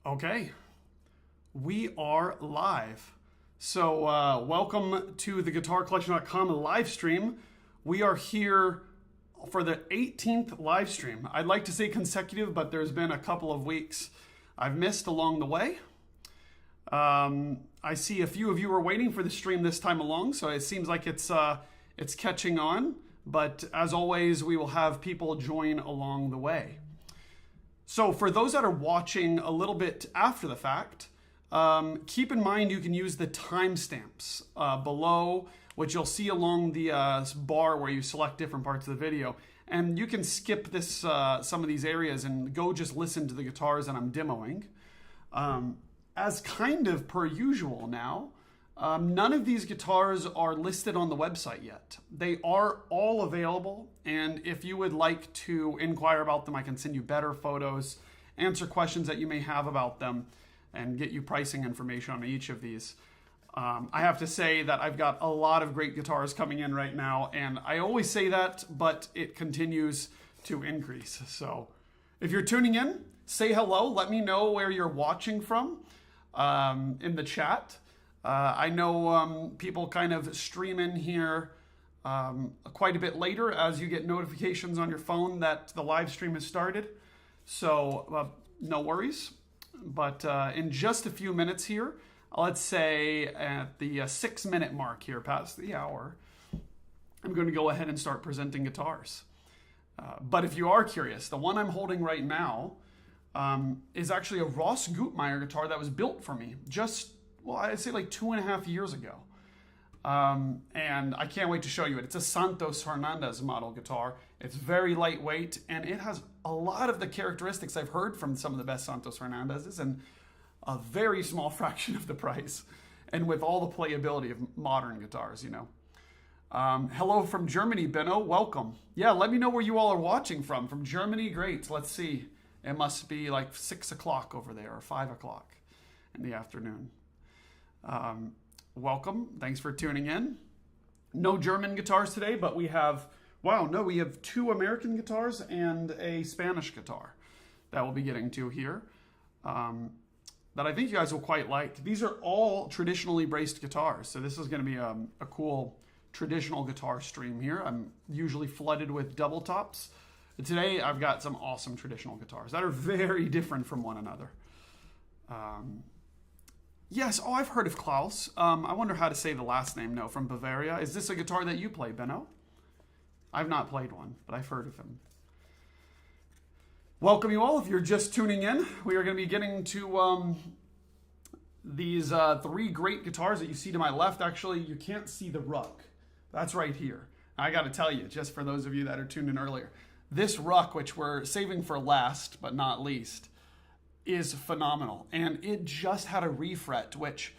Okay, we are live. So welcome to the GuitarCollection.com live stream. We are here for the 18th live stream. I'd like to say consecutive, but there's been a couple of weeks I've missed along the way. I see a few of you are waiting for the stream this time along, so it seems like it's catching on. But as always, we will have people join along the way. So for those that are watching a little bit after the fact, keep in mind you can use the timestamps below, which you'll see along the bar where you select different parts of the video. And you can skip this some of these areas and go just listen to the guitars that I'm demoing. As kind of per usual now, none of these guitars are listed on the website yet. They are all available, and if you would like to inquire about them, I can send you better photos, answer questions that you may have about them, and get you pricing information on each of these. I have to say that I've got a lot of great guitars coming in right now, and I always say that, but it continues to increase. So if you're tuning in, say hello. Let me know where you're watching from in the chat. I know people kind of stream in here quite a bit later as you get notifications on your phone that the live stream has started. So no worries. But in just a few minutes here, let's say at the 6-minute mark here past the hour, I'm going to go ahead and start presenting guitars. But if you are curious, the one I'm holding right now is actually a Ross Gutmeier guitar that was built for me well, I'd say like 2.5 years ago. And I can't wait to show you it. It's a Santos Hernandez model guitar. It's very lightweight, and it has a lot of the characteristics I've heard from some of the best Santos Hernandezes, and a very small fraction of the price, and with all the playability of modern guitars, you know. Hello from Germany, Benno. Welcome. Yeah, let me know where you all are watching from. From Germany, great. Let's see. It must be like 6 o'clock over there, or 5 o'clock in the afternoon. Welcome. Thanks for tuning in. No German guitars today, but we have, we have 2 American guitars and a Spanish guitar that we'll be getting to here that I think you guys will quite like. These are all traditionally braced guitars, so this is going to be a cool traditional guitar stream here. I'm usually flooded with double tops. But today I've got some awesome traditional guitars that are very different from one another. Yes, I've heard of Klaus. I wonder how to say the last name, no, from Bavaria. Is this a guitar that you play, Benno? I've not played one, but I've heard of him. Welcome you all. If you're just tuning in, we are going to be getting to these 3 great guitars that you see to my left. Actually, you can't see the Ruck. That's right here. I got to tell you, just for those of you that are tuned in earlier, this Ruck, which we're saving for last but not least, is phenomenal. And it just had a refret, which,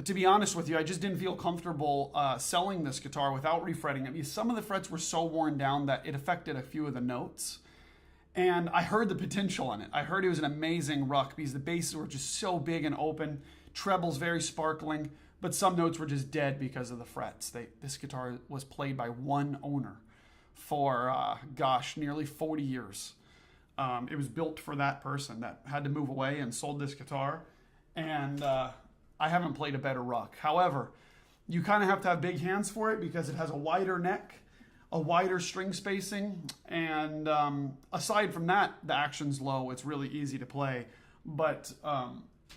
to be honest with you, I just didn't feel comfortable selling this guitar without refretting it, because some of the frets were so worn down that it affected a few of the notes. And I heard the potential in it. I heard it was an amazing Ruck because the basses were just so big and open, trebles very sparkling, but some notes were just dead because of the frets. This guitar was played by one owner for, nearly 40 years. It was built for that person that had to move away and sold this guitar. And I haven't played a better Ruck. However, you kind of have to have big hands for it because it has a wider neck, a wider string spacing. And aside from that, the action's low. It's really easy to play. But,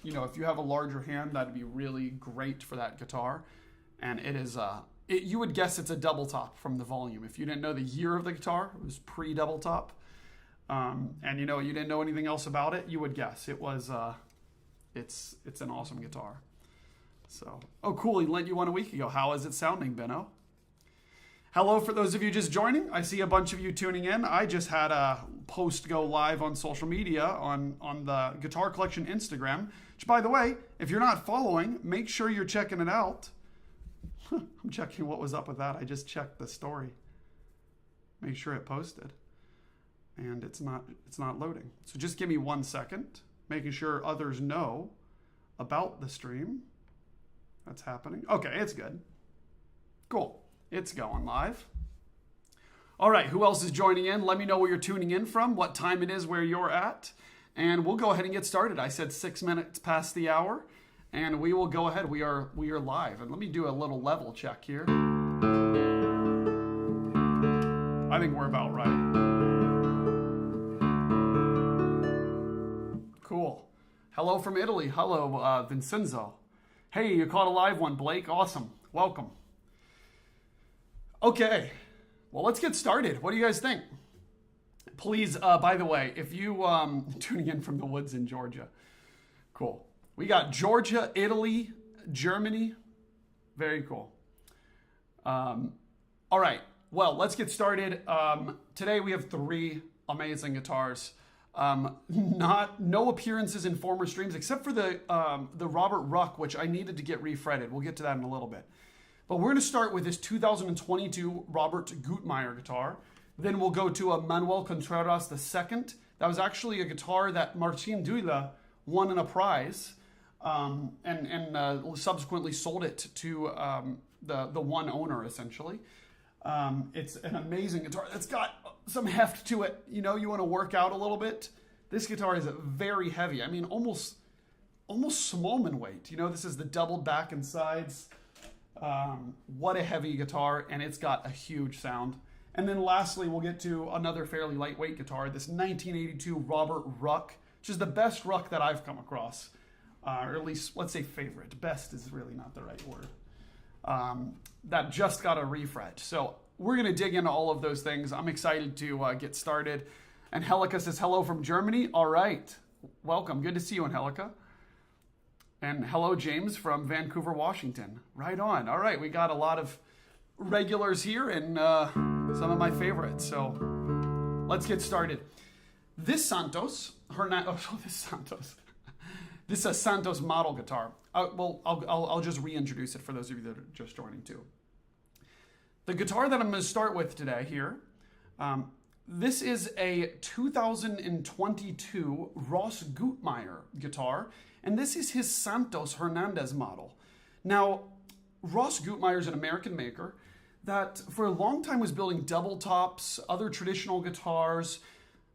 if you have a larger hand, that'd be really great for that guitar. And it is, you would guess it's a double top from the volume. If you didn't know the year of the guitar, it was pre-double top. And you didn't know anything else about it, you would guess it was it's an awesome guitar. So, oh cool, he lent you one a week ago. How is it sounding, Benno? Hello for those of you just joining. I see a bunch of you tuning in. I just had a post go live on social media on the Guitar Collection Instagram, which, by the way, if you're not following, make sure you're checking it out. I'm checking what was up with that. I just checked the story. Make sure it posted. And it's not loading. So just give me 1 second, making sure others know about the stream that's happening. Okay, it's good. Cool. It's going live. All right, who else is joining in? Let me know where you're tuning in from, what time it is where you're at. and we'll go ahead and get started. I said 6 minutes past the hour, and we will go ahead. We are live, and let me do a little level check here. I think we're about right. Cool. Hello from Italy. Hello, Vincenzo. Hey, you caught a live one, Blake. Awesome. Welcome. Okay. Well, let's get started. What do you guys think? Please, by the way, if you tuning in from the woods in Georgia, cool. We got Georgia, Italy, Germany. Very cool. All right. Well, let's get started. Today we have 3 amazing guitars. No appearances in former streams except for the Robert Ruck, which I needed to get refretted. We'll get to that in a little bit. But we're going to start with this 2022 Robert Gutmeier guitar. Then we'll go to a Manuel Contreras II. That was actually a guitar that Martin Duila won in a prize, and subsequently sold it to the one owner, essentially. It's an amazing guitar that's got some heft to it. You know, you want to work out a little bit. This guitar is very heavy. I mean, almost Smallman weight. You know, this is the doubled back and sides. What a heavy guitar, and it's got a huge sound. And then lastly, we'll get to another fairly lightweight guitar, this 1982 Robert Ruck, which is the best Ruck that I've come across, or at least, let's say favorite. Best is really not the right word. That just got a refret. So we're going to dig into all of those things. I'm excited to get started. Angelica says, hello from Germany. All right. Welcome. Good to see you, Angelica. And hello, James from Vancouver, Washington. Right on. All right. We got a lot of regulars here and some of my favorites. So let's get started. This Santos, this is a Santos model guitar. I'll just reintroduce it for those of you that are just joining too. The guitar that I'm going to start with today here, this is a 2022 Ross Gutmeier guitar, and this is his Santos Hernandez model. Now, Ross Gutmeier is an American maker that for a long time was building double tops, other traditional guitars,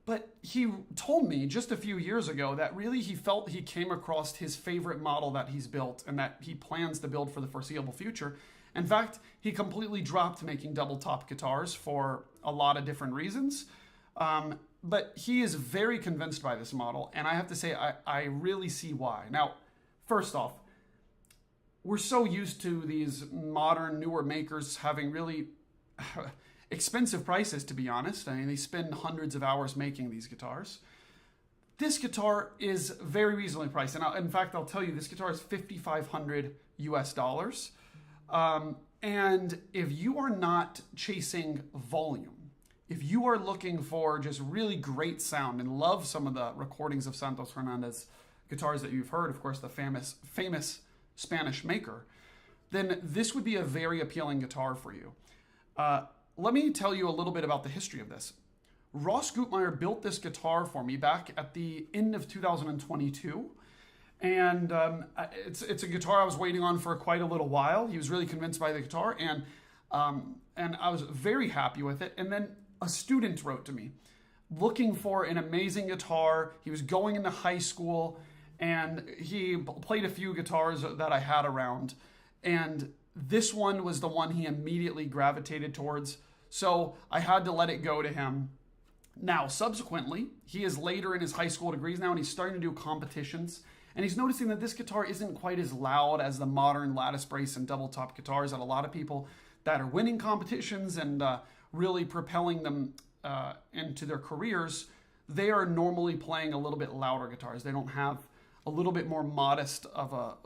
but he told me just a few years ago that really he felt he came across his favorite model that he's built and that he plans to build for the foreseeable future. In fact, he completely dropped making double top guitars for a lot of different reasons. But he is very convinced by this model, and I have to say, I really see why. Now, first off, we're so used to these modern, newer makers having really expensive prices, to be honest. I mean, they spend hundreds of hours making these guitars. This guitar is very reasonably priced. And in fact, I'll tell you, this guitar is $5,500 US. And if you are not chasing volume, if you are looking for just really great sound and love some of the recordings of Santos Hernandez guitars that you've heard, of course, the famous Spanish maker, then this would be a very appealing guitar for you. Let me tell you a little bit about the history of this. Ross Gutmeier built this guitar for me back at the end of 2022. And it's a guitar I was waiting on for quite a little while. He was really convinced by the guitar, and I was very happy with it. And then a student wrote to me looking for an amazing guitar. He was going into high school, and he played a few guitars that I had around. And this one was the one he immediately gravitated towards. So I had to let it go to him. Now, subsequently, he is later in his high school degrees now, and he's starting to do competitions. And he's noticing that this guitar isn't quite as loud as the modern lattice brace and double top guitars that a lot of people that are winning competitions and really propelling them into their careers, they are normally playing a little bit louder guitars. They don't have a little bit more modest of a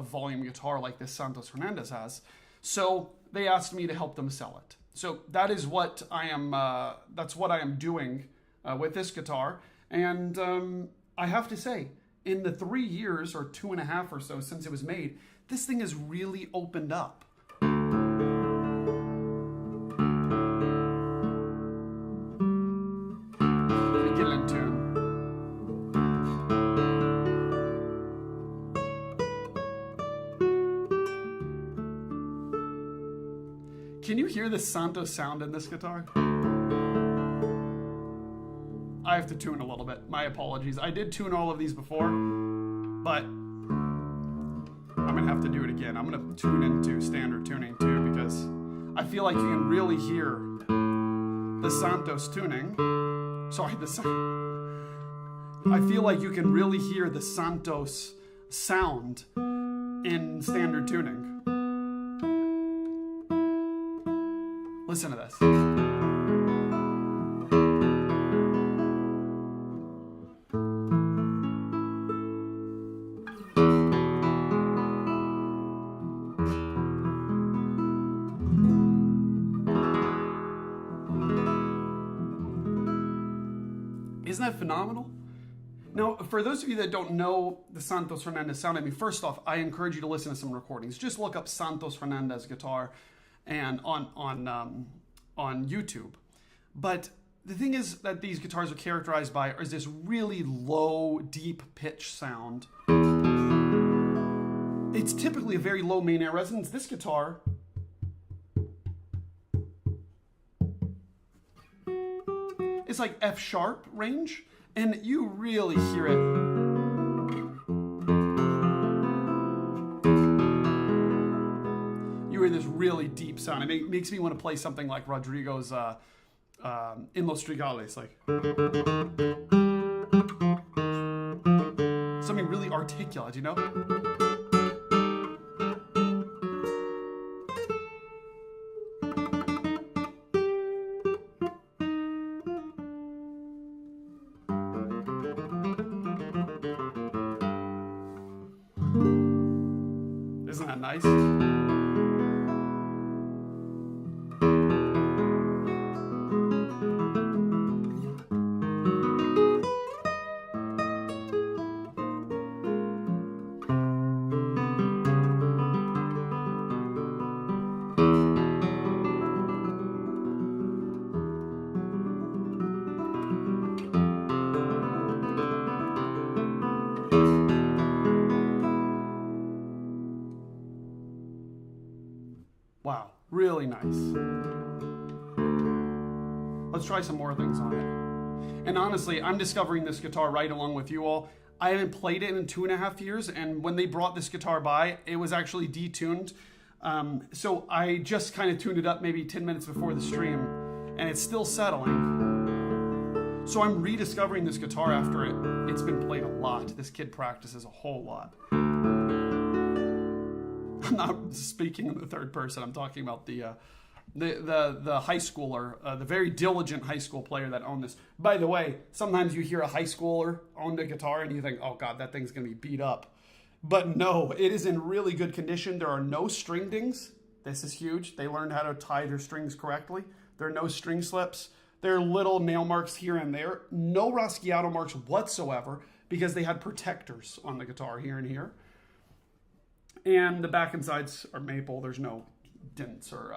volume guitar like this Santos Hernandez has. So they asked me to help them sell it. So that is what I am. That's what I am doing with this guitar. And I have to say, in the 3 years or 2.5 or so since it was made, this thing has really opened up. Let me get it in tune. Can you hear the Santos sound in this guitar? I have to tune a little bit. My apologies. I did tune all of these before, but I'm gonna have to do it again. I'm gonna tune into standard tuning too, because I feel like you can really hear the Santos tuning. Sorry, I feel like you can really hear the Santos sound in standard tuning. Listen to this. Isn't that phenomenal? Now, for those of you that don't know the Santos Hernandez sound, I mean, first off, I encourage you to listen to some recordings. Just look up Santos Hernandez guitar and on YouTube. But the thing is that these guitars are characterized by is this really low, deep pitch sound. It's typically a very low main air resonance. This guitar is like F sharp range, and you really hear it. You hear this really deep sound. It makes me want to play something like Rodrigo's In Los Trigales, like something really articulate, you know? Isn't that nice? Wow, really nice. Let's try some more things on it. And honestly, I'm discovering this guitar right along with you all. I haven't played it in 2.5 years, and when they brought this guitar by, it was actually detuned. So I just kind of tuned it up maybe 10 minutes before the stream, and it's still settling. So I'm rediscovering this guitar after it's been played a lot. This kid practices a whole lot. I'm not speaking in the third person. I'm talking about the high schooler, the very diligent high school player that owned this. By the way, sometimes you hear a high schooler own a guitar and you think, oh God, that thing's going to be beat up. But no, it is in really good condition. There are no string dings. This is huge. They learned how to tie their strings correctly. There are no string slips. There are little nail marks here and there. No Raschiato marks whatsoever because they had protectors on the guitar here and here. And the back and sides are maple. There's no dents or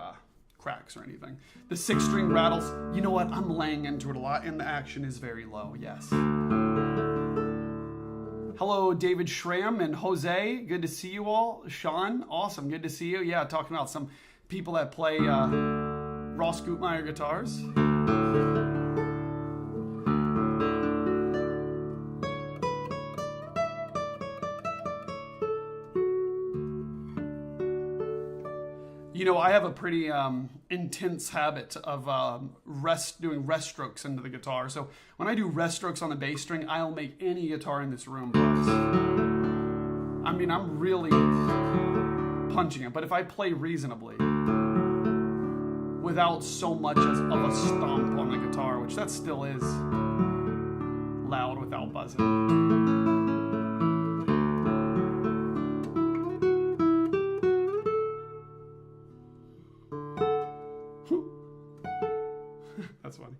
cracks or anything. The 6-string rattles, you know what? I'm laying into it a lot, and the action is very low, yes. Hello, David Schramm and Jose. Good to see you all. Sean, awesome. Good to see you. Yeah, talking about some people that play Ross Gutmeier guitars. You know, I have a pretty intense habit of doing rest strokes into the guitar. So when I do rest strokes on the bass string, I'll make any guitar in this room buzz. I mean, I'm really punching it. But if I play reasonably, without so much of a stomp on the guitar, which that still is loud without buzzing. That's funny.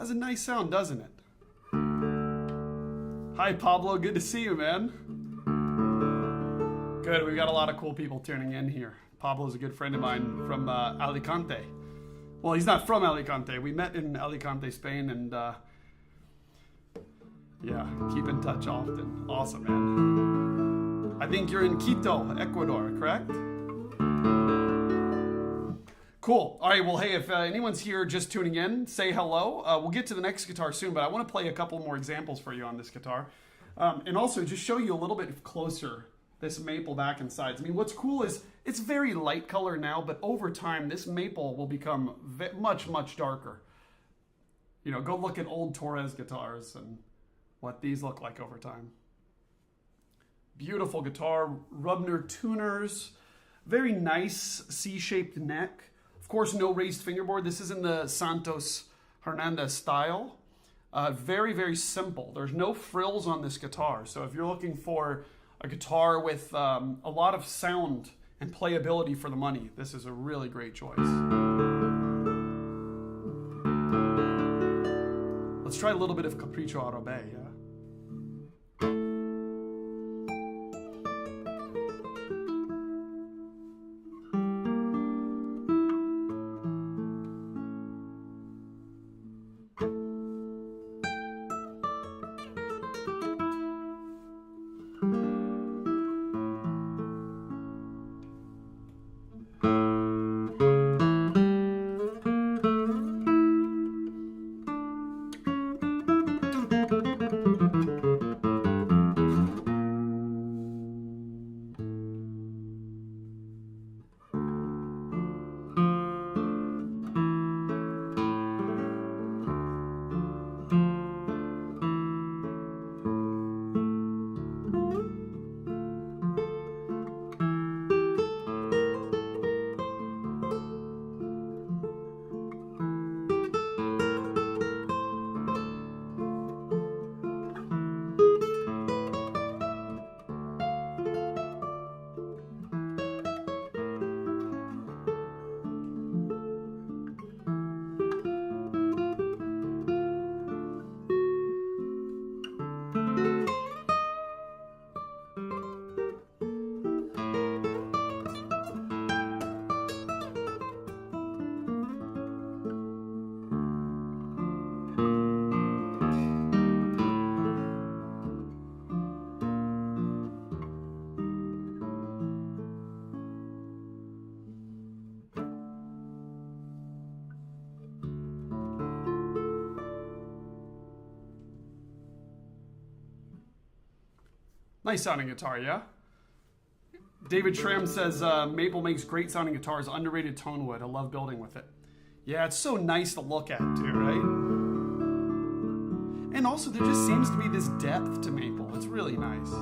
Has a nice sound, doesn't it? Hi, Pablo. Good to see you, man. Good. We've got a lot of cool people tuning in here. Pablo's a good friend of mine from Alicante. Well, he's not from Alicante. We met in Alicante, Spain, and yeah, keep in touch often. Awesome, man. I think you're in Quito, Ecuador, correct? Cool. All right, well, hey, if anyone's here just tuning in, say hello. We'll get to the next guitar soon, but I want to play a couple more examples for you on this guitar. And also just show you a little bit closer this maple back and sides. I mean, what's cool is it's very light color now, but over time, this maple will become much, much darker. You know, go look at old Torres guitars and what these look like over time. Beautiful guitar, Rubner tuners, very nice C-shaped neck. Of course, no raised fingerboard. This is in the Santos Hernandez style. Very, very simple. There's no frills on this guitar. So if you're looking for a guitar with a lot of sound and playability for the money, this is a really great choice. Let's try a little bit of Capriccio Arabe, yeah? Nice sounding guitar, yeah? David Schramm says, Maple makes great sounding guitars, underrated tone wood. I love building with it. Yeah, it's so nice to look at too, right? And also there just seems to be this depth to Maple. It's really nice.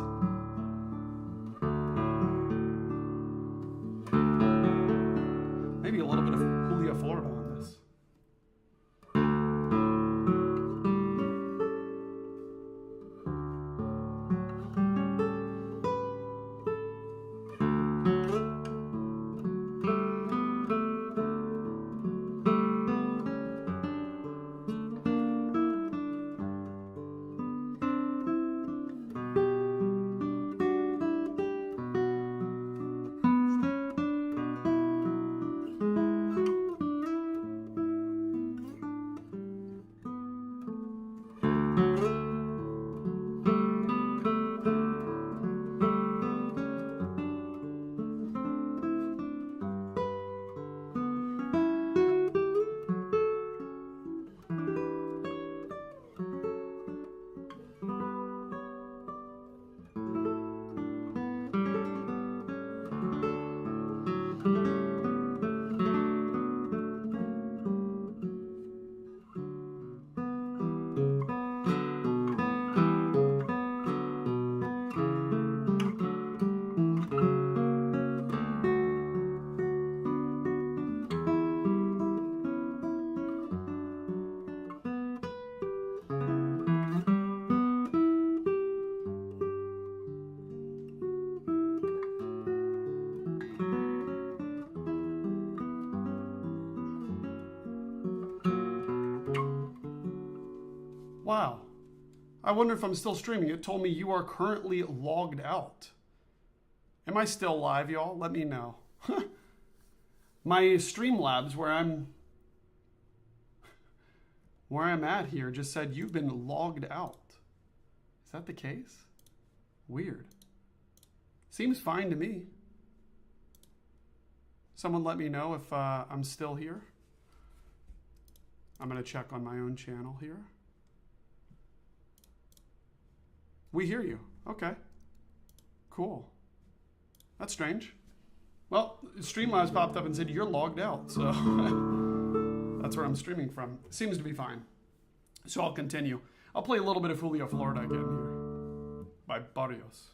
Maybe a little bit of Julia Florida on this. I wonder if I'm still streaming. It told me you are currently logged out. Am I still live, y'all? Let me know. My Streamlabs, where I'm at here, just said you've been logged out. Is that the case? Weird. Seems fine to me. Someone let me know if I'm still here. I'm going to check on my own channel here. We hear you. Okay. Cool. That's strange. Well, Streamlabs popped up and said you're logged out, so that's where I'm streaming from. Seems to be fine. So I'll continue. I'll play a little bit of Julio Florida again here by Barrios.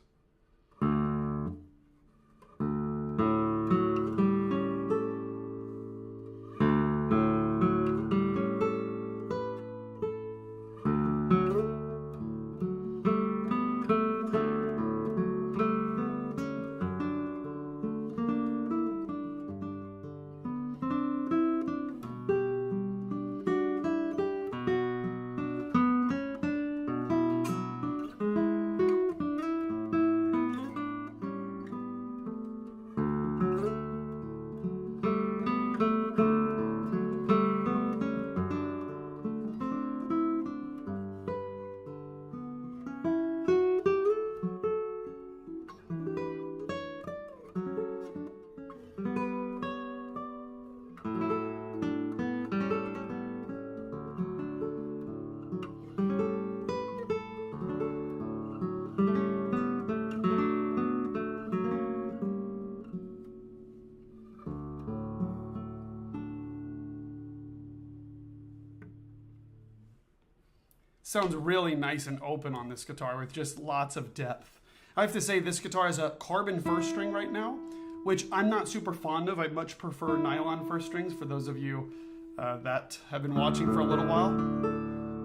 Sounds really nice and open on this guitar with just lots of depth. I have to say this guitar has a carbon first string right now, which I'm not super fond of. I'd much prefer nylon first strings for those of you that have been watching for a little while.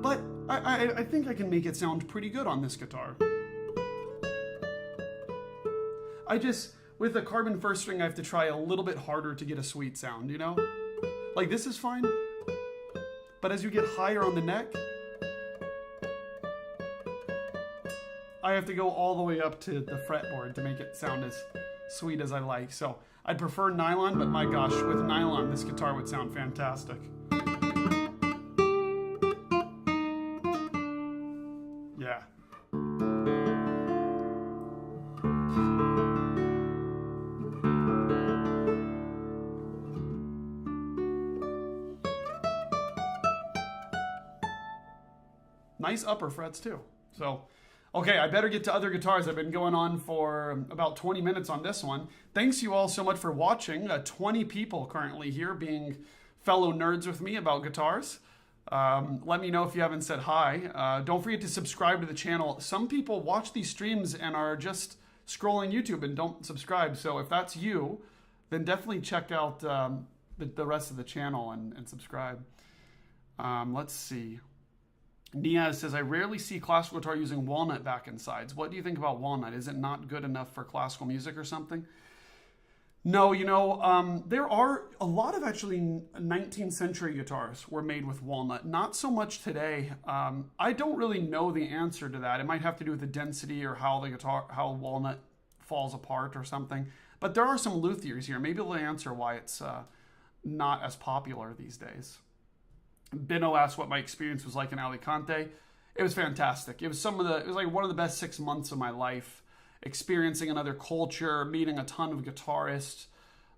But I think I can make it sound pretty good on this guitar. With the carbon first string, I have to try a little bit harder to get a sweet sound, you know? Like this is fine, but as you get higher on the neck, I have to go all the way up to the fretboard to make it sound as sweet as I like. So I'd prefer nylon, but my gosh, with nylon, this guitar would sound fantastic. Yeah. Nice upper frets too. So, okay, I better get to other guitars. I've been going on for about 20 minutes on this one. Thanks you all so much for watching. 20 people currently here being fellow nerds with me about guitars. Let me know if you haven't said hi. Don't forget to subscribe to the channel. Some people watch these streams and are just scrolling YouTube and don't subscribe. So if that's you, then definitely check out the rest of the channel and subscribe. Let's see. Niaz says, I rarely see classical guitar using walnut back and sides. What do you think about walnut? Is it not good enough for classical music or something? No, you know, there are a lot of actually 19th century guitars were made with walnut. Not so much today. I don't really know the answer to that. It might have to do with the density or how walnut falls apart or something. But there are some luthiers here. Maybe they'll answer why it's not as popular these days. Bino asked what my experience was like in Alicante. It was fantastic. It was like one of the best 6 months of my life. Experiencing another culture, meeting a ton of guitarists.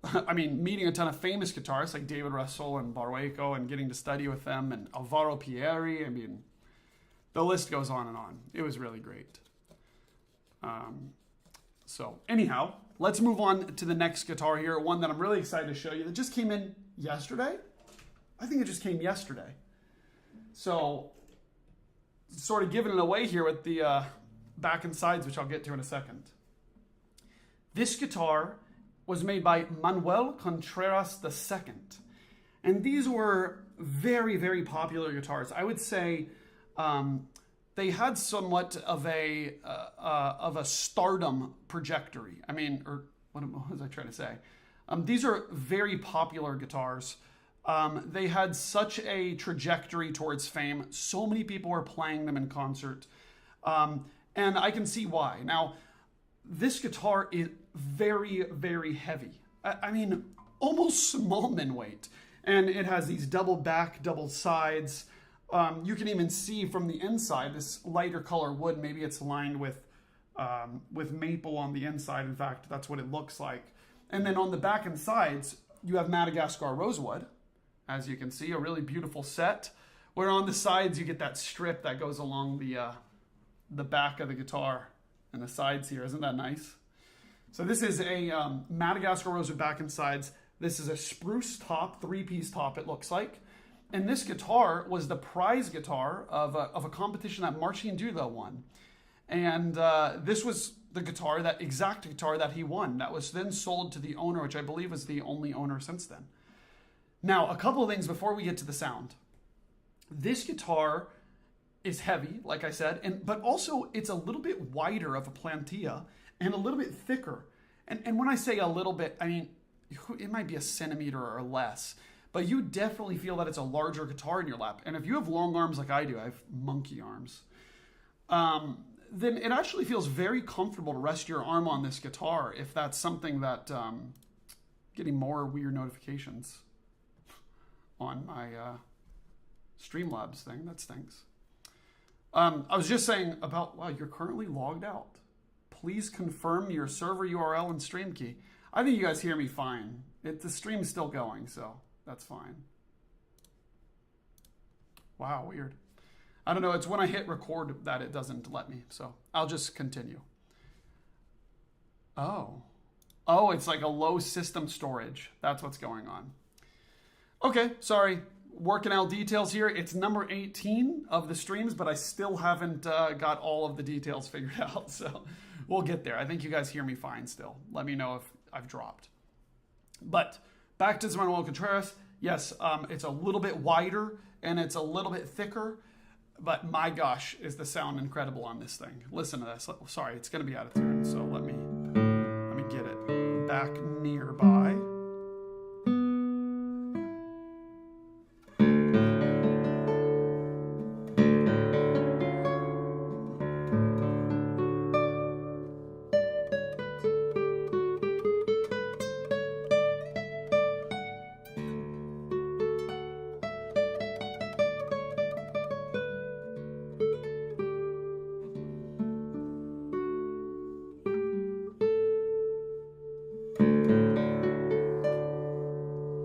I mean, meeting a ton of famous guitarists like David Russell and Barrueco and getting to study with them and Alvaro Pieri. I mean, the list goes on and on. It was really great. So anyhow, let's move on to the next guitar here. One that I'm really excited to show you that just came in yesterday. I think it just came yesterday. So, sort of giving it away here with the back and sides, which I'll get to in a second. This guitar was made by Manuel Contreras II. And these were very, very popular guitars. I would say they had somewhat of a stardom trajectory. I mean, or what was I trying to say? These are very popular guitars. They had such a trajectory towards fame. So many people were playing them in concert. And I can see why. Now, this guitar is very, very heavy. I mean, almost Smallman weight. And it has these double back, double sides. You can even see from the inside, this lighter color wood, maybe it's lined with maple on the inside. In fact, that's what it looks like. And then on the back and sides, you have Madagascar rosewood. As you can see, a really beautiful set. Where on the sides, you get that strip that goes along the back of the guitar and the sides here. Isn't that nice? So this is a Madagascar rosewood back and sides. This is a spruce top, 3-piece top it looks like. And this guitar was the prize guitar of a competition that Marcin Duda won. And this was the guitar, that exact guitar that he won. That was then sold to the owner, which I believe is the only owner since then. Now, a couple of things before we get to the sound. This guitar is heavy, like I said, but also it's a little bit wider of a plantilla and a little bit thicker. And when I say a little bit, I mean, it might be a centimeter or less, but you definitely feel that it's a larger guitar in your lap. And if you have long arms like I do, I have monkey arms, then it actually feels very comfortable to rest your arm on this guitar if that's something that, getting more weird notifications on my Streamlabs thing, that stinks. I was just saying about, wow, you're currently logged out. Please confirm your server URL and stream key. I think you guys hear me fine. The stream's still going, so that's fine. Wow, weird. I don't know, it's when I hit record that it doesn't let me, so I'll just continue. Oh, it's like a low system storage. That's what's going on. Okay, sorry. Working out details here. It's number 18 of the streams, but I still haven't got all of the details figured out, so we'll get there. I think you guys hear me fine still. Let me know if I've dropped. But back to Manuel Contreras. Yes, it's a little bit wider and it's a little bit thicker, but my gosh, is the sound incredible on this thing. Listen to this. Sorry, it's going to be out of tune, so let me get it back nearby.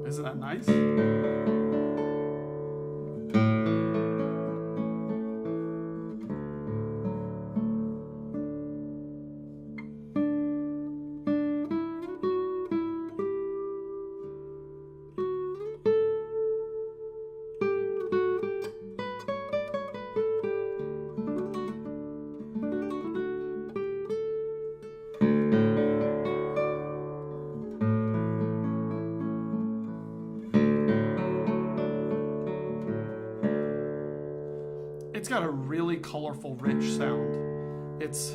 Isn't that nice? It's got a really colorful, rich sound. It's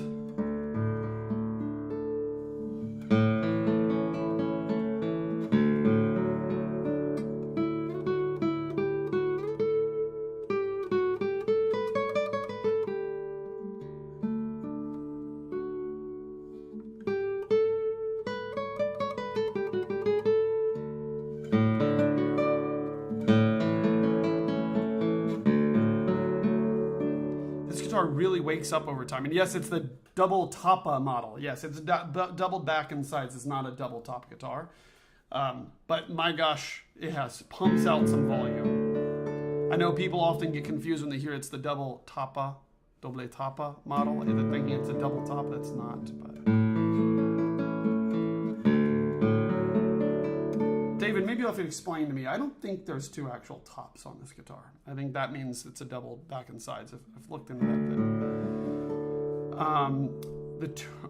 really wakes up over time. And yes, it's the double tapa model. Yes, it's double back and sides. It's not a double top guitar. But my gosh, it pumps out some volume. I know people often get confused when they hear it's the double tapa model. They're thinking it's a double top. That's not. But David, maybe you'll have to explain to me. I don't think there's two actual tops on this guitar. I think that means it's a double back and sides. I've looked into that bit.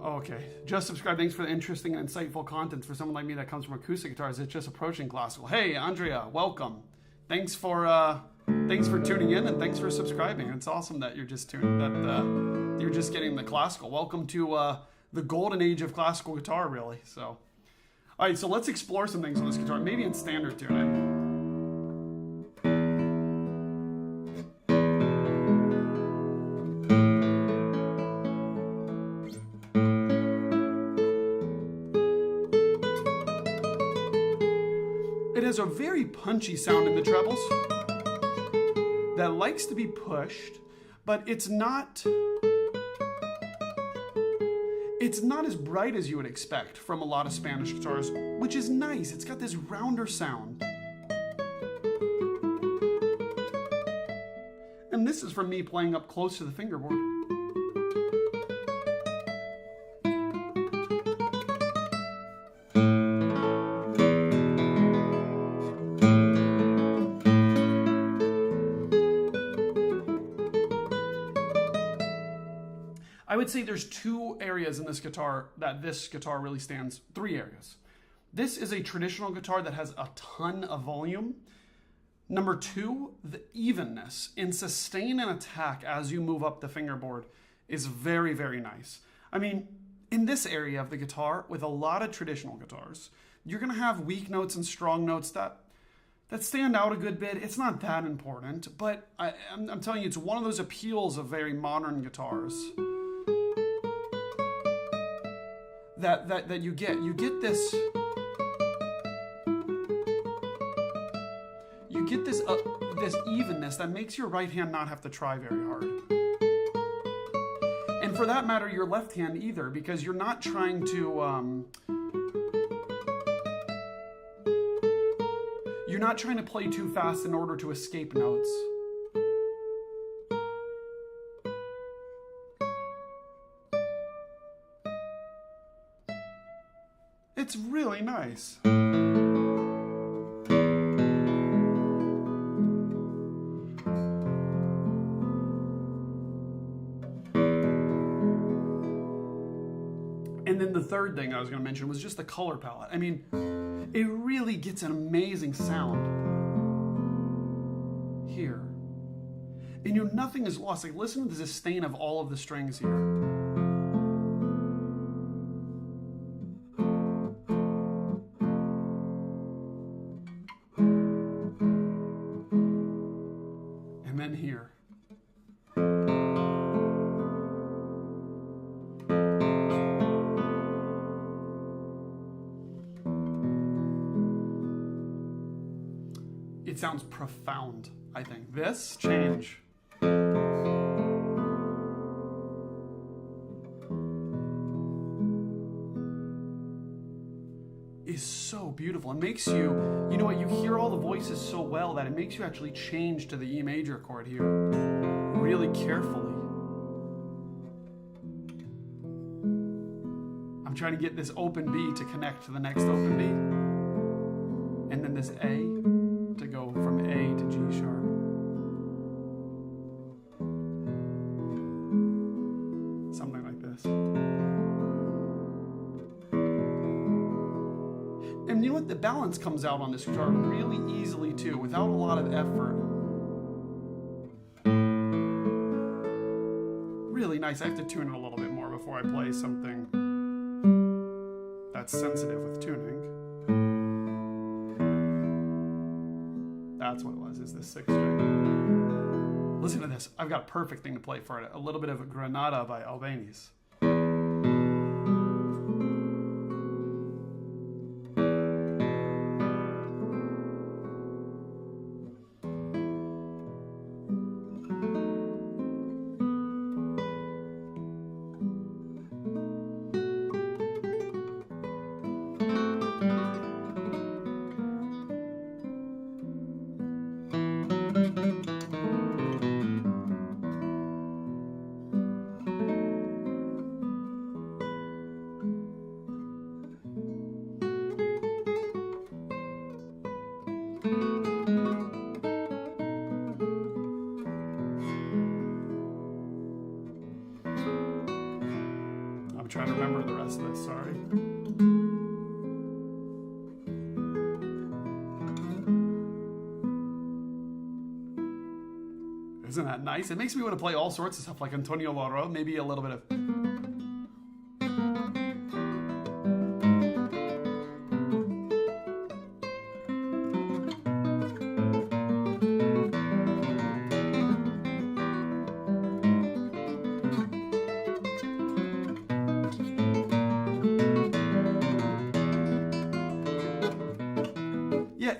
Okay. Just subscribe. Thanks for the interesting and insightful content for someone like me that comes from acoustic guitars. It's just approaching classical. Hey, Andrea, welcome. Thanks for tuning in and thanks for subscribing. It's awesome that you're just you're just getting the classical. Welcome to the golden age of classical guitar, really. So. All right, so let's explore some things on this guitar, maybe in standard tune. has a very punchy sound in the trebles that likes to be pushed, but it's not as bright as you would expect from a lot of Spanish guitars, which is nice. It's got this rounder sound. And this is from me playing up close to the fingerboard. I would say there's two areas in this guitar that this guitar really stands, three areas. This is a traditional guitar that has a ton of volume. Number two, the evenness in sustain and attack as you move up the fingerboard is very, very nice. I mean, in this area of the guitar, with a lot of traditional guitars, you're gonna have weak notes and strong notes that stand out a good bit. It's not that important, but I'm telling you, it's one of those appeals of very modern guitars that you get. You get this this evenness that makes your right hand not have to try very hard. And for that matter, your left hand either, because you're not trying to play too fast in order to escape notes. It's really nice. And then the third thing I was going to mention was just the color palette. I mean, it really gets an amazing sound here. And you know, nothing is lost. Like, listen to the sustain of all of the strings here. And then here. It sounds profound, I think. This change is so beautiful. It makes you, you know what, you hear all the voices so well that it makes you actually change to the E major chord here really carefully. I'm trying to get this open B to connect to the next open B, and then this A to go from A to G sharp. Something like this. And you know what? The balance comes out on this guitar really easily too, without a lot of effort. Really nice. I have to tune it a little bit more before I play something that's sensitive with tuning. That's what it was, is this sixth string. Listen to this. I've got a perfect thing to play for it. A little bit of Granada by Albéniz. I'm trying to remember the rest of this, sorry. Isn't that nice? It makes me want to play all sorts of stuff like Antonio Loro, maybe a little bit of...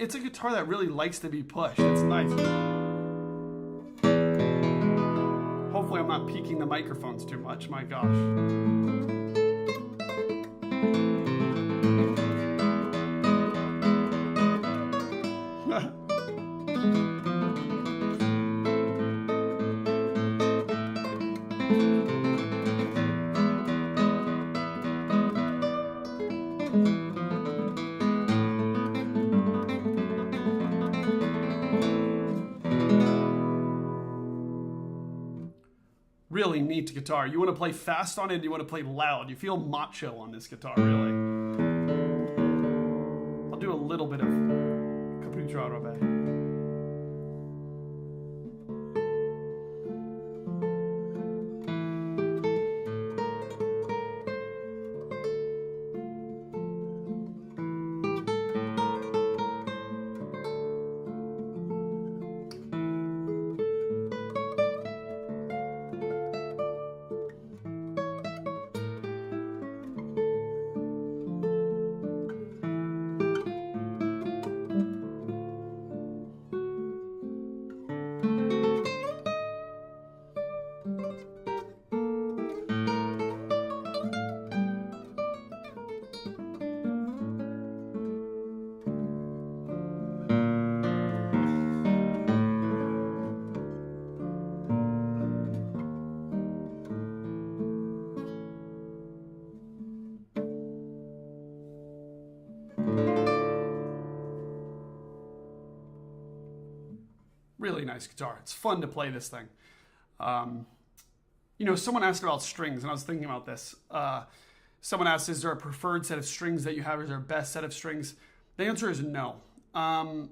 it's a guitar that really likes to be pushed. It's nice. Hopefully I'm not peaking the microphones too much, my gosh. Really neat guitar. You want to play fast on it, you want to play loud. You feel macho on this guitar, really. I'll do a little bit of Capuccio Robe. Really nice guitar. It's fun to play this thing. You know, someone asked about strings, and I was thinking about this. Someone asked, is there a preferred set of strings that you have? Is there a best set of strings? The answer is no. And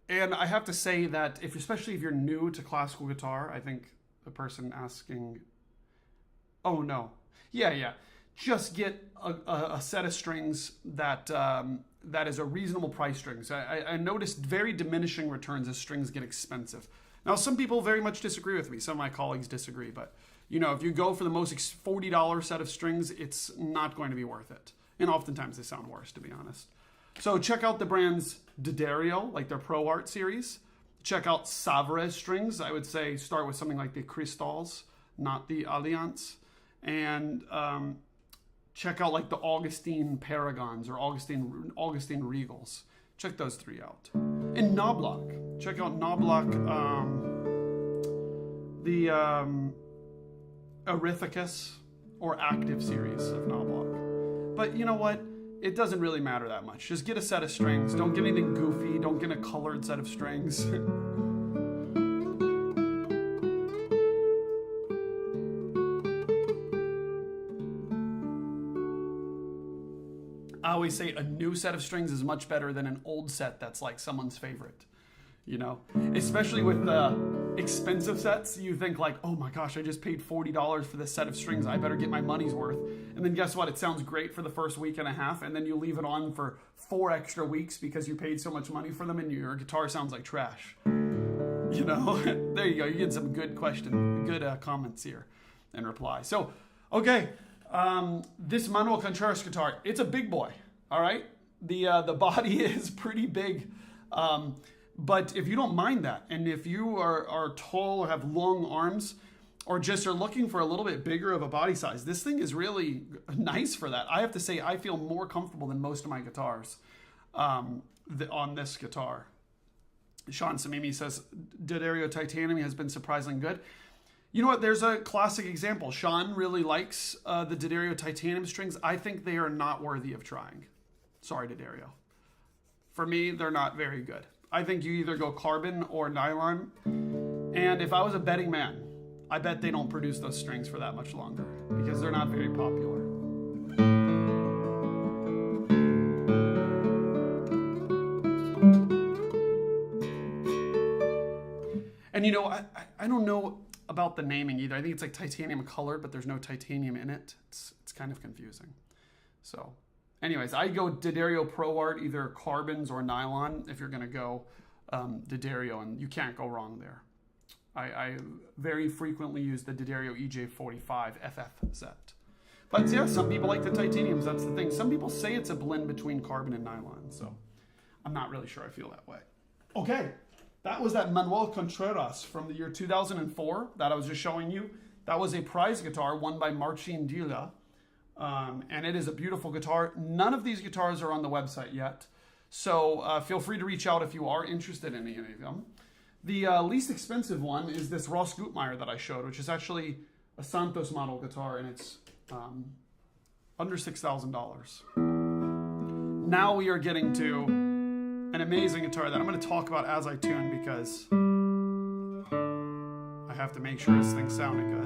I have to say that, especially if you're new to classical guitar, I think the person asking, oh no. Yeah. Just get a set of strings that that is a reasonable price strings. I noticed very diminishing returns as strings get expensive. Now, some people very much disagree with me. Some of my colleagues disagree, but you know, if you go for the most $40 set of strings, it's not going to be worth it. And oftentimes they sound worse, to be honest. So check out the brand's D'Addario, like their Pro Art series. Check out Savre strings. I would say start with something like the Cristals, not the Alliance. And check out like the Augustine Paragons or Augustine Regals. Check those three out. And Knobloch. Check out Knobloch, the Arithicus or Active series of Knobloch. But you know what? It doesn't really matter that much. Just get a set of strings. Don't get anything goofy. Don't get a colored set of strings. I always say a new set of strings is much better than an old set that's like someone's favorite. You know, especially with the expensive sets, you think like, oh my gosh, I just paid $40 for this set of strings. I better get my money's worth. And then guess what? It sounds great for the first week and a half, and then you leave it on for 4 extra weeks because you paid so much money for them, and your guitar sounds like trash. You know, there you go. You get some good comments here and reply. So, okay, this Manuel Contreras guitar, it's a big boy. All right, the body is pretty big. But if you don't mind that, and if you are tall or have long arms, or just are looking for a little bit bigger of a body size, this thing is really nice for that. I have to say, I feel more comfortable than most of my guitars on this guitar. Sean Samimi says, D'Addario Titanium has been surprisingly good. You know what? There's a classic example. Sean really likes the D'Addario Titanium strings. I think they are not worthy of trying. Sorry, D'Addario. For me, they're not very good. I think you either go carbon or nylon. And if I was a betting man, I bet they don't produce those strings for that much longer because they're not very popular. And you know, I don't know about the naming either. I think it's like titanium colored, but there's no titanium in it. It's kind of confusing. So anyways, I go D'Addario Pro Art, either carbons or nylon, if you're going to go D'Addario, and you can't go wrong there. I very frequently use the D'Addario EJ45 FF set. But yeah, some people like the titaniums, that's the thing. Some people say it's a blend between carbon and nylon, so I'm not really sure I feel that way. Okay, that was that Manuel Contreras from the year 2004 that I was just showing you. That was a prize guitar won by Marcin Dila, and it is a beautiful guitar. None of these guitars are on the website yet, so feel free to reach out if you are interested in any of them. The least expensive one is this Ross Gutmeier that I showed, which is actually a Santos model guitar, and it's under $6,000. Now we are getting to an amazing guitar that I'm going to talk about as I tune, because I have to make sure this thing's sounding good.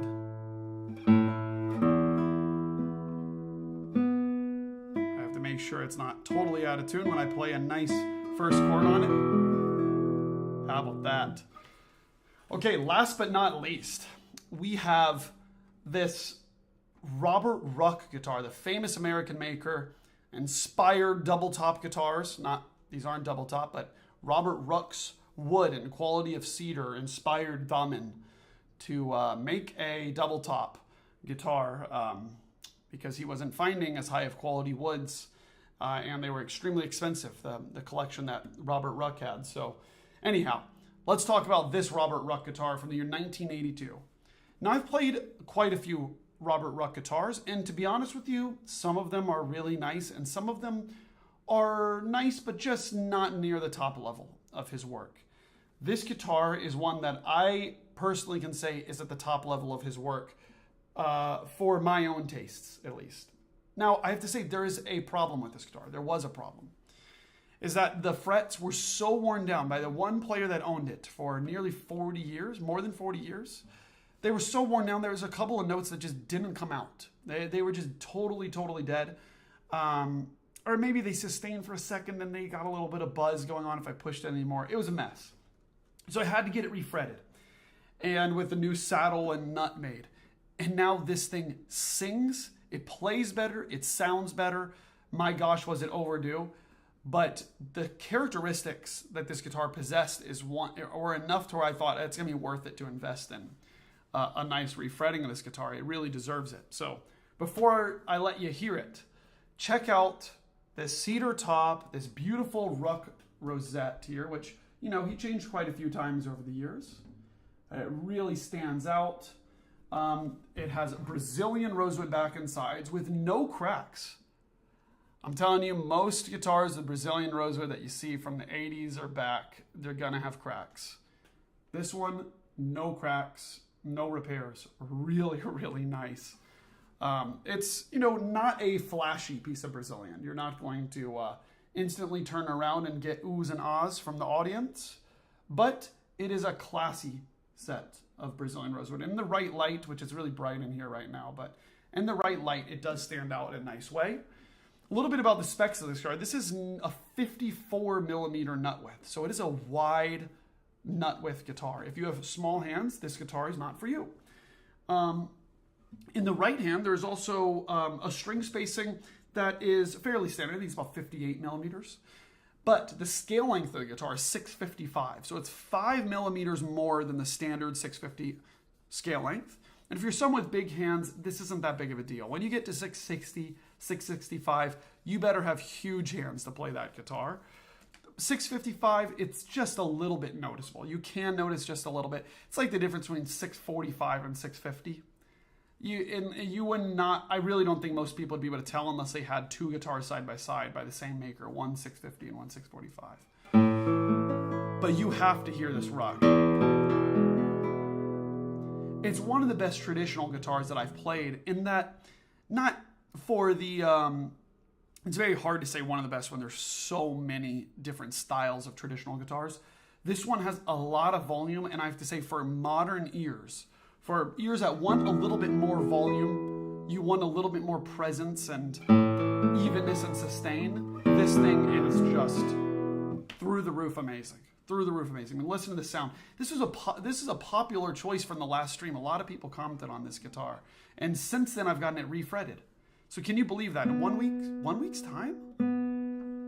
I have to make sure it's not totally out of tune when I play a nice first chord on it. How about that? Okay, last but not least, we have this Robert Ruck guitar, the famous American maker, inspired double top guitars. These aren't double top, but Robert Ruck's wood and quality of cedar inspired Dahmen to make a double top guitar because he wasn't finding as high of quality woods, and they were extremely expensive, the collection that Robert Ruck had. So anyhow, let's talk about this Robert Ruck guitar from the year 1982. Now, I've played quite a few Robert Ruck guitars, and to be honest with you, some of them are really nice, and some of them are nice, but just not near the top level of his work. This guitar is one that I personally can say is at the top level of his work, for my own tastes, at least. Now, I have to say there is a problem with this guitar. There was a problem. Is that the frets were so worn down by the one player that owned it for nearly 40 years, more than 40 years. They were so worn down, there was a couple of notes that just didn't come out. They were just totally dead. Or maybe they sustained for a second and they got a little bit of buzz going on if I pushed it anymore. It was a mess. So I had to get it refretted. And with the new saddle and nut made. And now this thing sings, it plays better, it sounds better. My gosh, was it overdue. But the characteristics that this guitar possessed were enough to where I thought it's going to be worth it to invest in a nice refretting of this guitar. It really deserves it. So before I let you hear it, check out this cedar top, this beautiful Ruck rosette here, which, you know, he changed quite a few times over the years. It really stands out. It has Brazilian rosewood back and sides with no cracks. I'm telling you, most guitars with Brazilian rosewood that you see from the 80s or back, they're gonna have cracks. This one, no cracks, no repairs. Really nice. It's, you know, not a flashy piece of Brazilian. You're not going to instantly turn around and get oohs and ahs from the audience, but it is a classy set of Brazilian rosewood. In the right light, which is really bright in here right now, but in the right light, it does stand out in a nice way. A little bit about the specs of this guitar. This is a 54 millimeter nut width, so it is a wide nut width guitar. If you have small hands, this guitar is not for you. In the right hand, there's also a string spacing that is fairly standard. I think it's about 58 millimeters. But the scale length of the guitar is 655, so it's 5 millimeters more than the standard 650 scale length. And if you're someone with big hands, this isn't that big of a deal. When you get to 660, 665, you better have huge hands to play that guitar. 655, it's just a little bit noticeable. You can notice just a little bit. It's like the difference between 645 and 650. You would not, I really don't think most people would be able to tell unless they had two guitars side by side by the same maker, one 650 and one 645. But you have to hear this Ruck. It's one of the best traditional guitars that I've played, in that, not for the, it's very hard to say one of the best when there's so many different styles of traditional guitars. This one has a lot of volume, and I have to say, for modern ears, for ears that want a little bit more volume, you want a little bit more presence and evenness and sustain, this thing is just through the roof amazing. Through the roof amazing. I mean, listen to the sound. This is a popular choice from the last stream. A lot of people commented on this guitar. And since then, I've gotten it refretted. So can you believe that? In 1 week's time?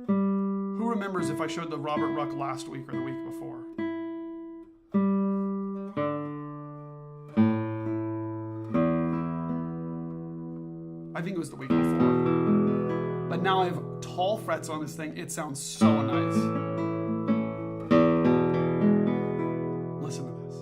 Who remembers if I showed the Robert Ruck last week or the week before? I think it was the week before. But now I have tall frets on this thing. It sounds so nice. Listen to this.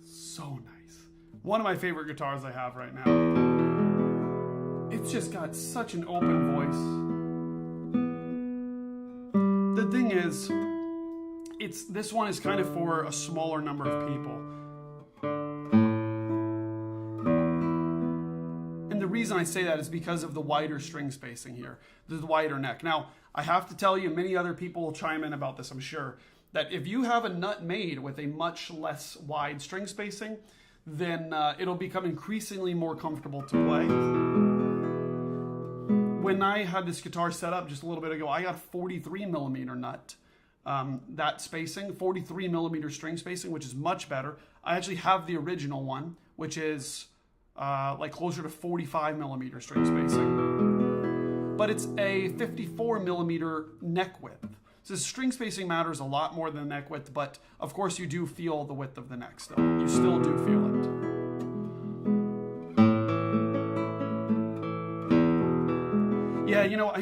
So nice. One of my favorite guitars I have right now. It's just got such an open voice. The thing is, this one is kind of for a smaller number of people. And the reason I say that is because of the wider string spacing here, the wider neck. Now, I have to tell you, many other people will chime in about this, I'm sure, that if you have a nut made with a much less wide string spacing, then it'll become increasingly more comfortable to play. When I had this guitar set up just a little bit ago, I got 43 millimeter nut. That spacing, 43 millimeter string spacing, which is much better. I actually have the original one, which is like closer to 45 millimeter string spacing. But it's a 54 millimeter neck width. So string spacing matters a lot more than neck width, but of course you do feel the width of the neck still. You still do feel it. Yeah, you know,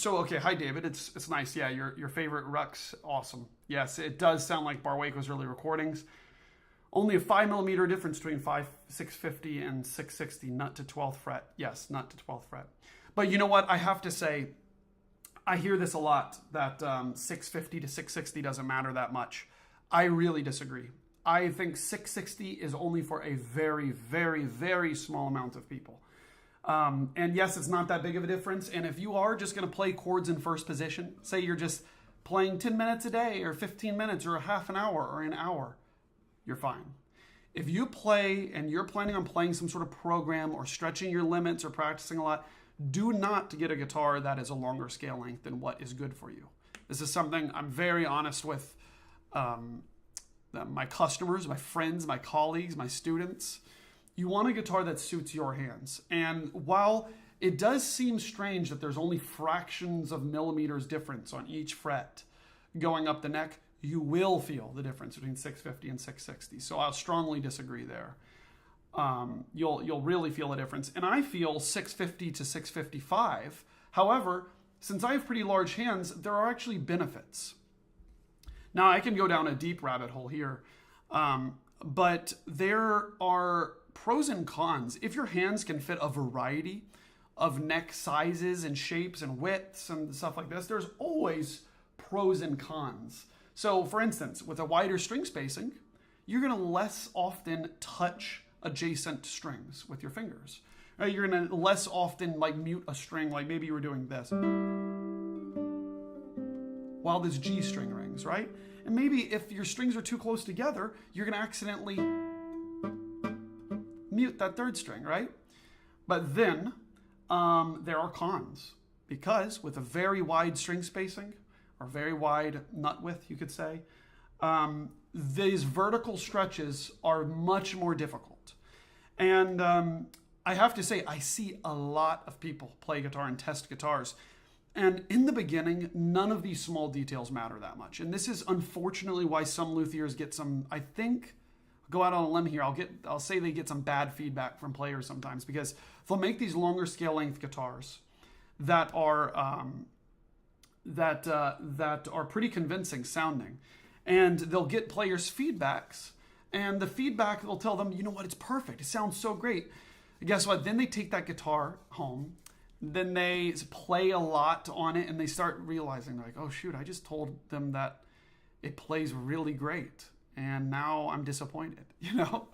okay, hi David, it's nice. Yeah, your favorite Ruck's awesome. Yes, it does sound like Barwaco's early recordings. Only a 5 millimeter difference between 650 and 660, nut to 12th fret. Yes, nut to 12th fret. But you know what, I have to say, I hear this a lot, that 650 to 660 doesn't matter that much. I really disagree. I think 660 is only for a very, very, very small amount of people. And yes, it's not that big of a difference. And if you are just going to play chords in first position, say you're just playing 10 minutes a day or 15 minutes or a half an hour or an hour, you're fine. If you play and you're planning on playing some sort of program or stretching your limits or practicing a lot, do not get a guitar that is a longer scale length than what is good for you. This is something I'm very honest with my customers, my friends, my colleagues, my students. You want a guitar that suits your hands. And while it does seem strange that there's only fractions of millimeters difference on each fret going up the neck, you will feel the difference between 650 and 660. So I'll strongly disagree there. You'll really feel a difference. And I feel 650 to 655. However, since I have pretty large hands, there are actually benefits. Now I can go down a deep rabbit hole here, but there are pros and cons. If your hands can fit a variety of neck sizes and shapes and widths and stuff like this, there's always pros and cons. So for instance, with a wider string spacing, you're going to less often touch adjacent strings with your fingers. Right? You're going to less often like mute a string, like maybe you were doing this while this G string rings, right? And maybe if your strings are too close together, you're going to accidentally mute that third string, right? But then there are cons, because with a very wide string spacing, or very wide nut width, you could say, these vertical stretches are much more difficult. And I have to say, I see a lot of people play guitar and test guitars. And in the beginning, none of these small details matter that much. And this is unfortunately why some luthiers get some, I think, go out on a limb here, I'll say they get some bad feedback from players sometimes, because they'll make these longer scale length guitars that are pretty convincing sounding, and they'll get players' feedbacks, and the feedback will tell them, you know what, it's perfect, it sounds so great. And guess what? Then they take that guitar home, then they play a lot on it, and they start realizing, like, oh shoot, I just told them that it plays really great, and now I'm disappointed, you know?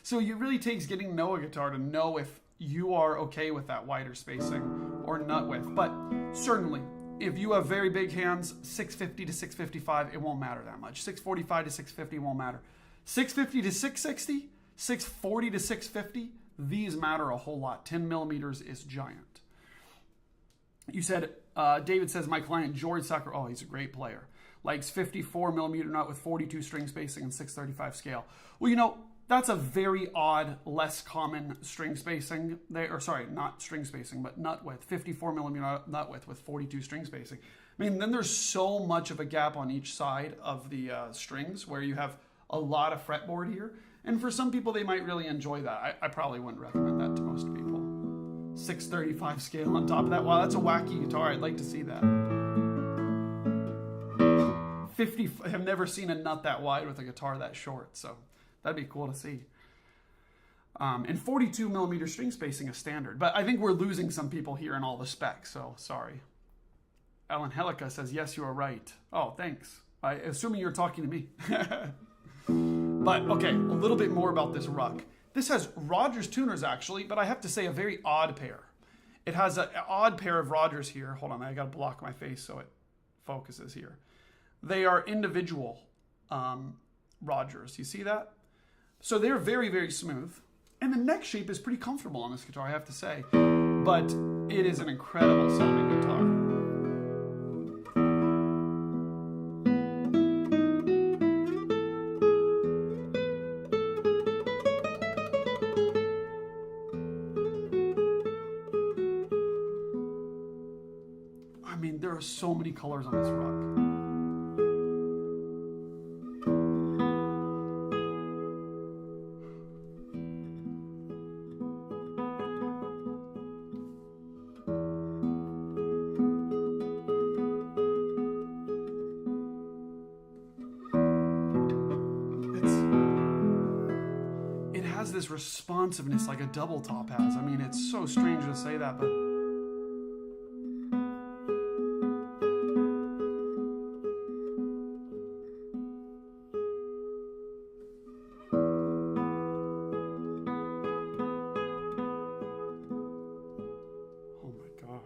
So it really takes getting to know a guitar to know if you are okay with that wider spacing or nut width. But certainly, if you have very big hands, 650 to 655, it won't matter that much. 645 to 650 won't matter. 650 to 660, 640 to 650, these matter a whole lot. 10 millimeters is giant. You said, David says, my client George Sacker, oh, he's a great player, likes 54 millimeter nut with 42 string spacing and 635 scale. Well, you know, that's a very odd, less common string spacing there, or sorry, not string spacing, but nut width, 54 millimeter nut width with 42 string spacing. I mean, then there's so much of a gap on each side of the strings where you have a lot of fretboard here. And for some people, they might really enjoy that. I probably wouldn't recommend that to most people. 635 scale on top of that. Wow, that's a wacky guitar. I'd like to see that. I've never seen a nut that wide with a guitar that short, so that'd be cool to see. And 42 millimeter string spacing is standard, but I think we're losing some people here in all the specs, so sorry. Alan Helica says, yes, you are right. Oh, thanks. Assuming you're talking to me. But okay, a little bit more about this Ruck. This has Rogers tuners actually, but I have to say a very odd pair. It has an odd pair of Rogers here. Hold on, I gotta block my face so it focuses here. They are individual Rogers. You see that? So they're very, very smooth. And the neck shape is pretty comfortable on this guitar, I have to say. But it is an incredible sounding guitar. I mean, there are so many colors on this Ruck. This responsiveness like a double top has. I mean, it's so strange to say that, but oh my gosh.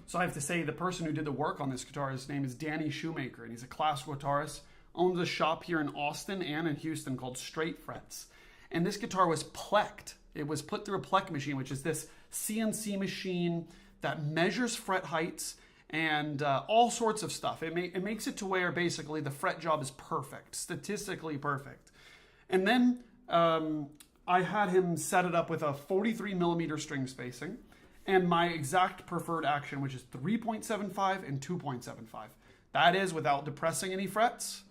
So I have to say, the person who did the work on this guitar, his name is Danny Shoemaker, and he's a classical guitarist, owns a shop here in Austin and in Houston called Straight Frets. And this guitar was plecked. It was put through a pleck machine, which is this CNC machine that measures fret heights and all sorts of stuff. It makes it to where basically the fret job is perfect, statistically perfect. And then I had him set it up with a 43 millimeter string spacing and my exact preferred action, which is 3.75 and 2.75. That is without depressing any frets.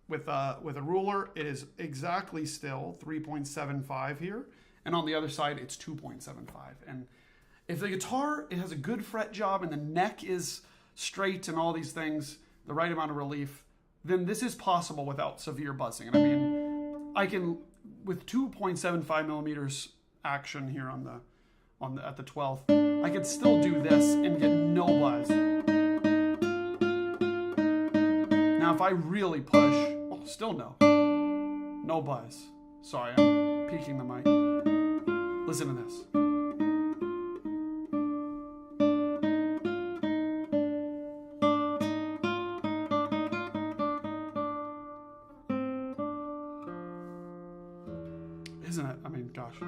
With a ruler, it is exactly still 3.75 here. And on the other side, it's 2.75. And if the guitar, it has a good fret job and the neck is straight and all these things, the right amount of relief, then this is possible without severe buzzing. And I mean, I can, with 2.75 millimeters action here at the 12th, I could still do this and get no buzz. Now, if I really push, oh, still no buzz. Sorry, I'm peeking the mic. Listen to this. Isn't it? I mean, gosh.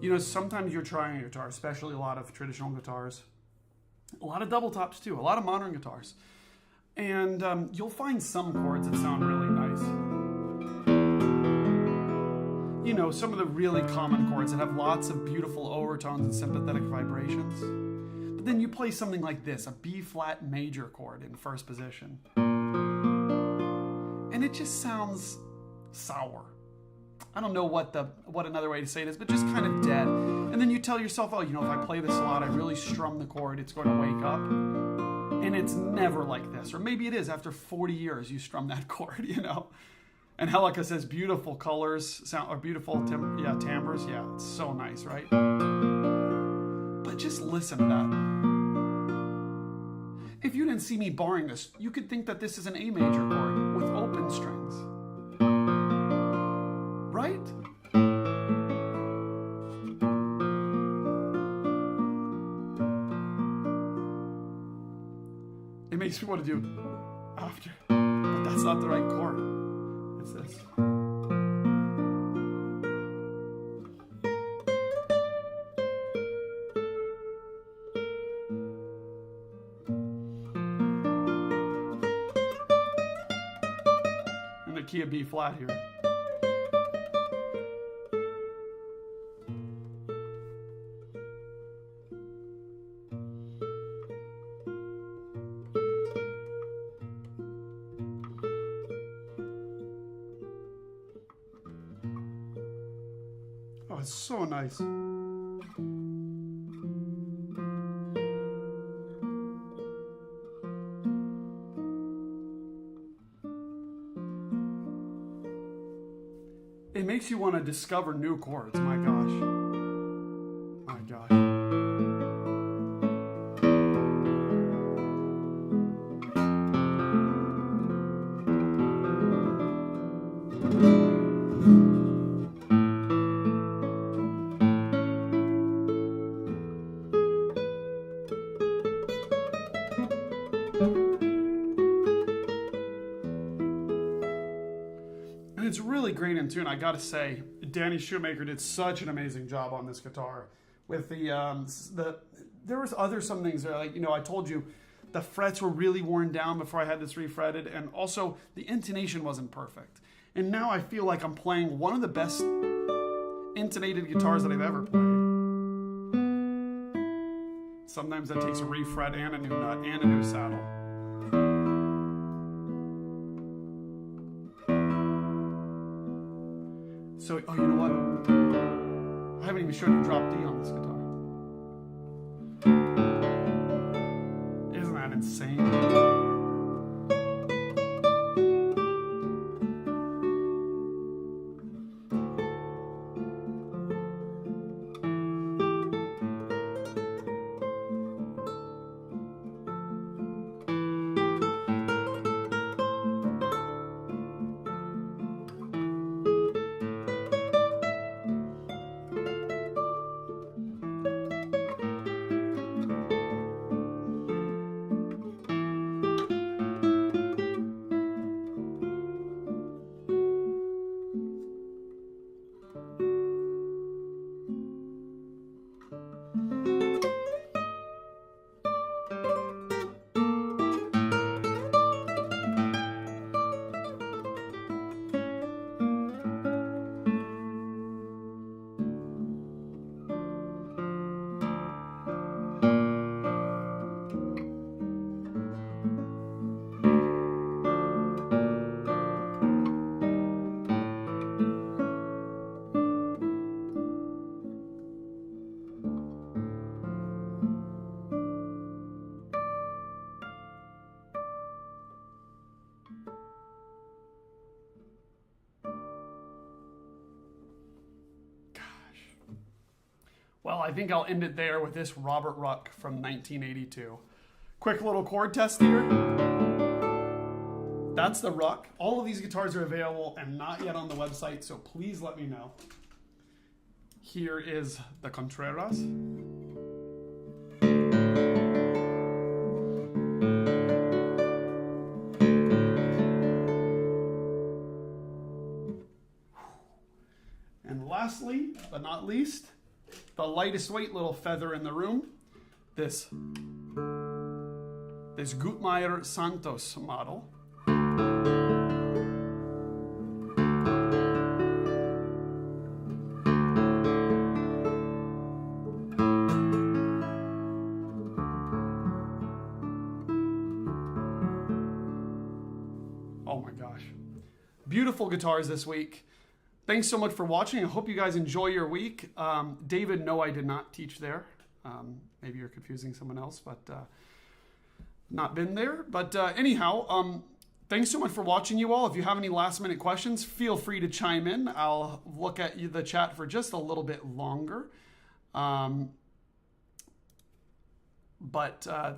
You know, sometimes you're trying a guitar, especially a lot of traditional guitars, a lot of double tops too, a lot of modern guitars. And you'll find some chords that sound really nice. You know, some of the really common chords that have lots of beautiful overtones and sympathetic vibrations. But then you play something like this, a B flat major chord in first position. And it just sounds sour. I don't know what another way to say it is, but just kind of dead. And then you tell yourself, oh, you know, if I play this a lot, I really strum the chord, it's going to wake up. And it's never like this. Or maybe it is. After 40 years, you strum that chord, you know. And Helica says beautiful colors, or beautiful timbres. Yeah, it's so nice, right? But just listen to that. If you didn't see me barring this, you could think that this is an A major chord with open strings. Right? It makes me want to do after, but that's not the right chord. It's this. In the key of B flat here. Oh, it's so nice. It makes you want to discover new chords. My gosh. My gosh. It's really great in tune. I gotta say, Danny Shoemaker did such an amazing job on this guitar. With there was some things that, like, you know, I told you the frets were really worn down before I had this refretted, and also the intonation wasn't perfect. And now I feel like I'm playing one of the best intonated guitars that I've ever played. Sometimes that takes a refret and a new nut and a new saddle. So, oh, you know what? I haven't even shown you drop D on this guitar. Isn't that insane? I think I'll end it there with this Robert Ruck from 1982. Quick little chord test here. That's the Ruck. All of these guitars are available and not yet on the website, so please let me know. Here is the Contreras. And lastly, but not least, the lightest weight little feather in the room, this Gutmeier Santos model. Oh my gosh. Beautiful guitars this week. Thanks so much for watching. I hope you guys enjoy your week. David, no, I did not teach there. Maybe you're confusing someone else, but not been there. But anyhow, thanks so much for watching, you all. If you have any last minute questions, feel free to chime in. I'll look at the chat for just a little bit longer. But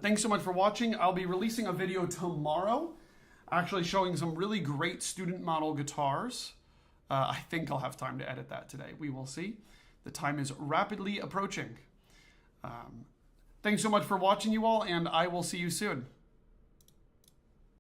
thanks so much for watching. I'll be releasing a video tomorrow, actually showing some really great student model guitars. I think I'll have time to edit that today. We will see. The time is rapidly approaching. Thanks so much for watching, you all, and I will see you soon.